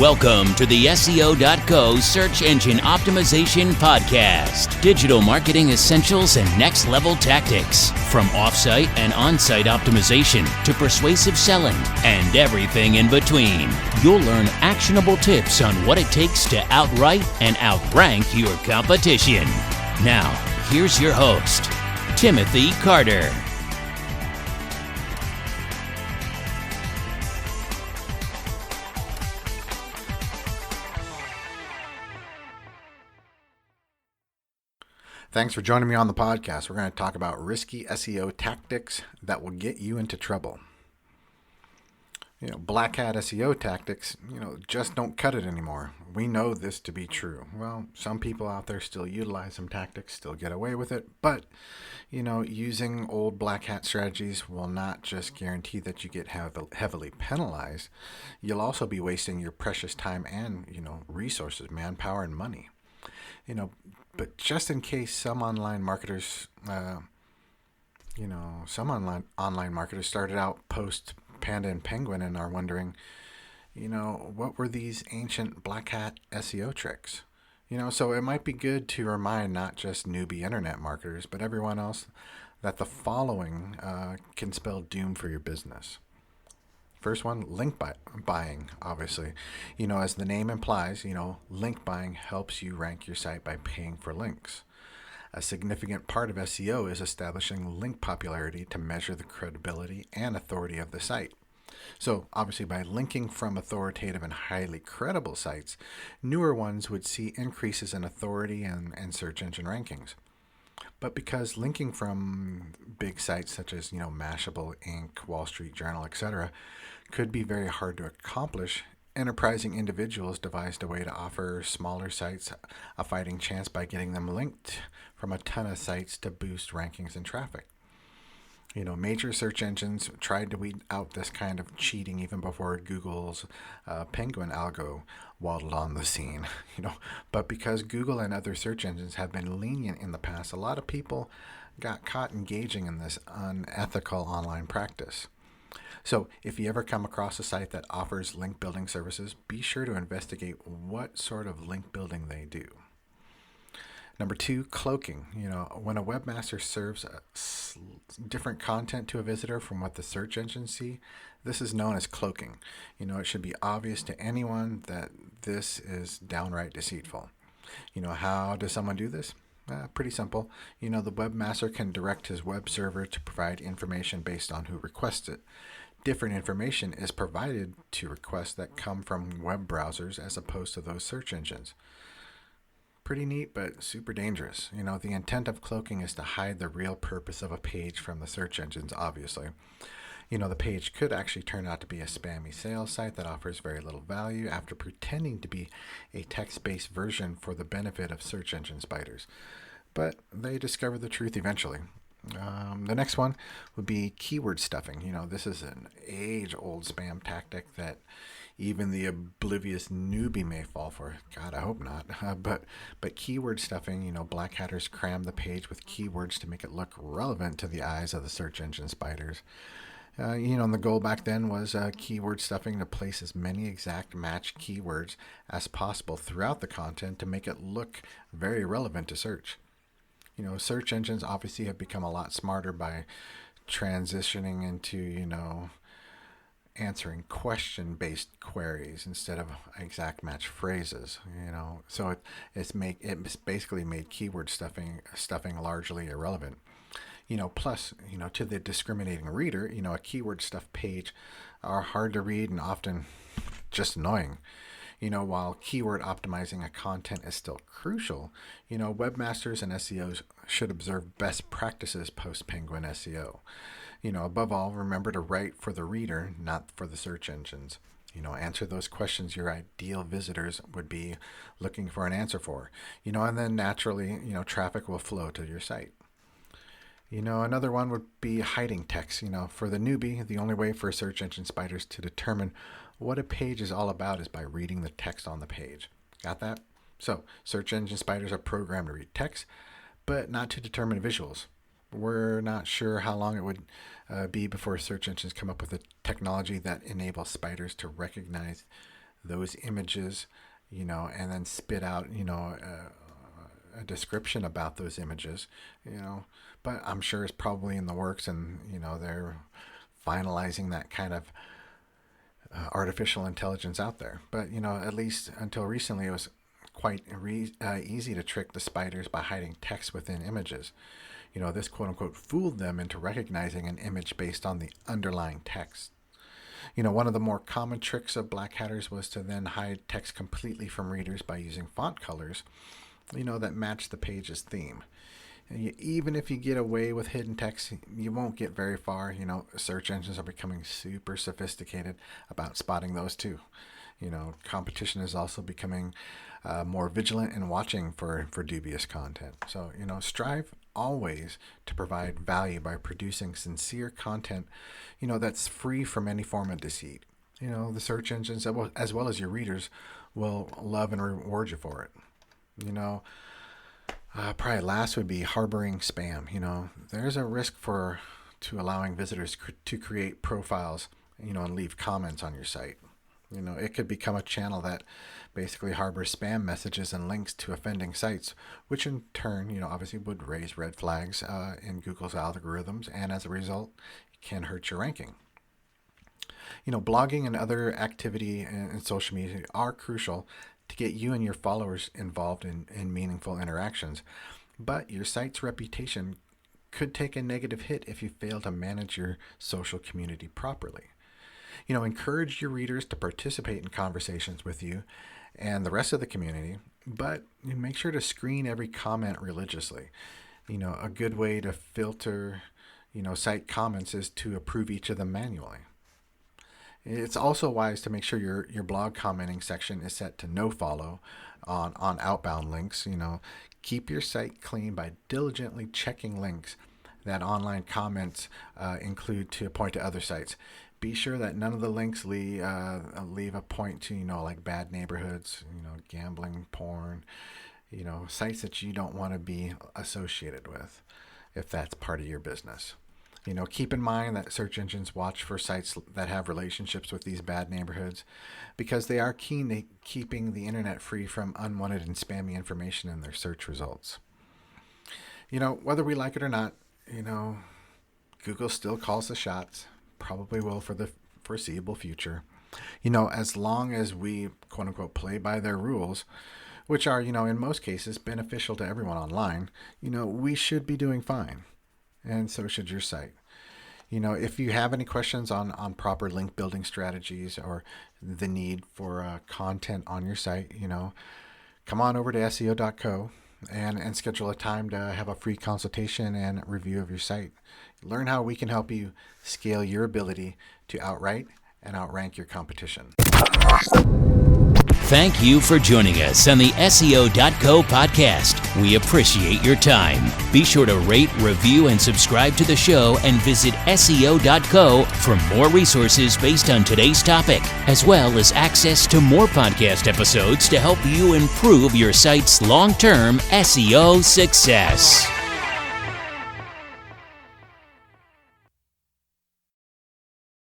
Welcome to the SEO.co Search Engine Optimization Podcast. Digital marketing essentials and next level tactics. From offsite and on-site optimization to persuasive selling and everything in between. You'll learn actionable tips on what it takes to outright and outrank your competition. Now, here's your host, Timothy Carter. Thanks for joining me on the podcast. We're going to talk about risky SEO tactics that will get you into trouble. Black hat SEO tactics, just don't cut it anymore. We know this to be true. Well, some people out there still utilize some tactics, still get away with it. But, using old black hat strategies will not just guarantee that you get heavily penalized. You'll also be wasting your precious time and, resources, manpower, and money. But just in case some online marketers, online marketers started out post Panda and Penguin and are wondering, what were these ancient black hat SEO tricks? So it might be good to remind not just newbie internet marketers, but everyone else that the following can spell doom for your business. First one, link buying, obviously. As the name implies, link buying helps you rank your site by paying for links. A significant part of SEO is establishing link popularity to measure the credibility and authority of the site. So, obviously, by linking from authoritative and highly credible sites, newer ones would see increases in authority and search engine rankings. But because linking from big sites such as, Mashable, Inc., Wall Street Journal, etc., could be very hard to accomplish, enterprising individuals devised a way to offer smaller sites a fighting chance by getting them linked from a ton of sites to boost rankings and traffic. Major search engines tried to weed out this kind of cheating even before Google's Penguin algo waddled on the scene. But because Google and other search engines have been lenient in the past, a lot of people got caught engaging in this unethical online practice. So if you ever come across a site that offers link building services, be sure to investigate what sort of link building they do. Number 2, cloaking. When a webmaster serves different content to a visitor from what the search engines see, this is known as cloaking. It should be obvious to anyone that this is downright deceitful. How does someone do this? Pretty simple. The webmaster can direct his web server to provide information based on who requests it. Different information is provided to requests that come from web browsers as opposed to those search engines. Pretty neat, but super dangerous. The intent of cloaking is to hide the real purpose of a page from the search engines, obviously. The page could actually turn out to be a spammy sales site that offers very little value after pretending to be a text-based version for the benefit of search engine spiders. But they discover the truth eventually. The next one would be keyword stuffing. This is an age-old spam tactic that even the oblivious newbie may fall for. God, I hope not. But keyword stuffing, black hatters cram the page with keywords to make it look relevant to the eyes of the search engine spiders. And the goal back then was keyword stuffing to place as many exact match keywords as possible throughout the content to make it look very relevant to search. Search engines obviously have become a lot smarter by transitioning into, answering question-based queries instead of exact match phrases. So it's basically made keyword stuffing largely irrelevant. Plus, to the discriminating reader, a keyword stuff page are hard to read and often just annoying. While keyword optimizing a content is still crucial, webmasters and SEOs should observe best practices post-Penguin SEO. Above all, remember to write for the reader, not for the search engines. Answer those questions your ideal visitors would be looking for an answer for. And then naturally, traffic will flow to your site. Another one would be hiding text. For the newbie, the only way for search engine spiders to determine what a page is all about is by reading the text on the page. Got that? So, search engine spiders are programmed to read text, but not to determine visuals. We're not sure how long it would be before search engines come up with a technology that enables spiders to recognize those images, and then spit out, a description about those images, but I'm sure it's probably in the works, and, they're finalizing that kind of artificial intelligence out there. But, at least until recently, it was quite easy to trick the spiders by hiding text within images. This quote-unquote fooled them into recognizing an image based on the underlying text. One of the more common tricks of black hatters was to then hide text completely from readers by using font colors, that match the page's theme. Even if you get away with hidden text, you won't get very far. Search engines are becoming super sophisticated about spotting those too. Competition is also becoming more vigilant and watching for dubious content. So, strive always to provide value by producing sincere content, that's free from any form of deceit. The search engines, as well as your readers, will love and reward you for it. Probably last would be harboring spam. There's a risk to allowing visitors to create profiles, and leave comments on your site. It could become a channel that basically harbors spam messages and links to offending sites, which in turn, obviously would raise red flags in Google's algorithms, and as a result, can hurt your ranking. Blogging and other activity in social media are crucial to get you and your followers involved in meaningful interactions, but your site's reputation could take a negative hit if you fail to manage your social community properly. Encourage your readers to participate in conversations with you and the rest of the community, but make sure to screen every comment religiously. A good way to filter, site comments is to approve each of them manually. It's also wise to make sure your blog commenting section is set to no follow on outbound links. Keep your site clean by diligently checking links that online comments include to point to other sites. Be sure that none of the links leave a point to, like bad neighborhoods, gambling, porn, sites that you don't want to be associated with if that's part of your business. Keep in mind that search engines watch for sites that have relationships with these bad neighborhoods because they are keen to keeping the internet free from unwanted and spammy information in their search results. Whether we like it or not, Google still calls the shots. Probably will for the foreseeable future. As long as we, quote unquote, play by their rules, which are, in most cases beneficial to everyone online, we should be doing fine. And so should your site. If you have any questions on proper link building strategies or the need for content on your site, come on over to SEO.co and schedule a time to have a free consultation and review of your site. Learn how we can help you scale your ability to outwrite and outrank your competition. Thank you for joining us on the SEO.co podcast. We appreciate your time. Be sure to rate, review, and subscribe to the show, and visit SEO.co for more resources based on today's topic, as well as access to more podcast episodes to help you improve your site's long-term SEO success.